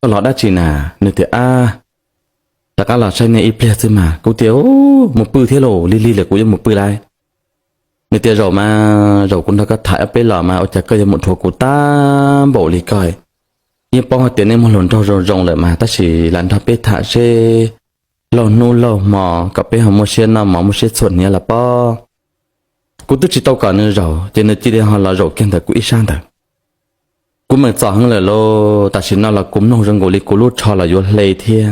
ก็หลอดได้จีน่ะนึกแต่แต่ก็หลอดใช้ในอีเพลสมากูเตียวหมดปืนเทโลลีเลยกูยังหมดปืนไรนึกแต่เรามาเราคุณทักก็ถ่ายเอาไปหล่อมาเอาจากก็ยังหมดถั่วกูตามโบลีก่อยยังป้องเตียนในมหลนเรารงเลยมาแต่สิหลันทับไปถ่ายเช่เรานู่นเราหมอกับไปหาโมเชนน่ะหมอโมเชนส่วนเนี้ยละป้อกูต้องจิตเอาก่อนนึกเราเจนจีเดียหาเราเราเก่งแต่กูอีช่างแต่กูเหมือนจ่อหังเลยโลแต่สิน่าละกูน้องเรื่องกูเลยกูรู้ชอละอยู่เลยเทีย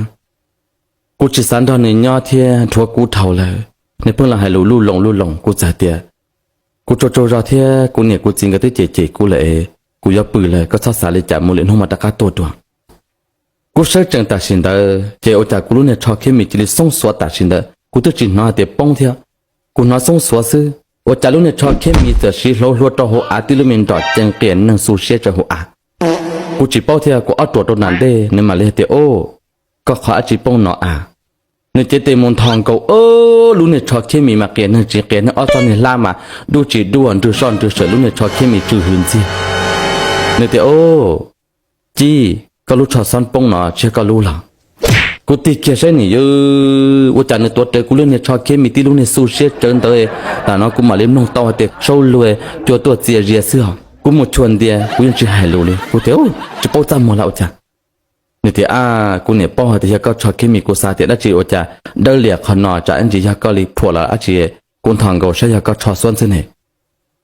กูจิตสันตอนนี้ย่อเทียทัวกูเท่าเลยในเพื่อนเราให้ลู่ลงกูจ่าเตียกูโจรอเทียกูเนี่ยกูจริงก็ได้เจกูเลยกูยอปืนเลยก็ชอบสาเลยจับมูลเล่นห้องมาตะการตัวกูเชื่อจังตัดสินเดอเจ้าจากกูรู้เนี่ยชอบแค่มีจิตส่งสวดตัดสินเดอกูต้องจิตน้อยเดี๋ยวป้องเทียกูน้อยส่งสวดซื้อว่าจากรู้เนี่ยชอบแค่มีแต่ชีโลลัวต่อหัวอาติลุมินดอดจังเปลี่ยนหนังสูเชียจะหัวกูจีป้องเทียกูเอาตัวตัวนั้นได้ในมาเลเตียโอก็ขอจีป้องหนอในเจเตมนทองกูรู้เนี่ยชอบแค่มีมาเกณฑ์นั่งจีเกณฑ์นั่งอ้อตอนนี้ล่ามาดูจีดูอันดูซ่อนดูเสือรู้เนี่ยชอบแค่มีจืดหืนสิในเตียโอจีก็รู้ชอบซ่อนป้องหนอเชื่อก็รู้หรอกูตีเกียร์ใช่หนิว่าจากในตัวเตะกูเล่นเนี่ยชอบแค่มีที่รู้เนี่ยสูเชียเจนเตะแต่น้องกูมาเล่นน้องต่อเตะโชว์รวยตัวเจียเรียเสื้อกูหมดชวนเดียกูยังจะหายรู้เลยกูเตะจะป้องจำหมดแล้วจ้ะเนี่ยที่กูเนี่ยป้องแต่ก็ชอบแค่มีกูสาเตะได้จีว่าจะเดินเหลี่ยขนอจากอันจีก็เลยผัวละอาจีกูทางกูใช่ก็ชอบส่วนเสน่ห์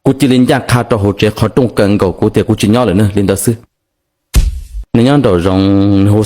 กูจีลินยากขาดต่อหัวใจเขาต้องเกินกูเตะกูจีย่อเลยเนอะลินเดอร์ซื้อในย่อดอกรองหัว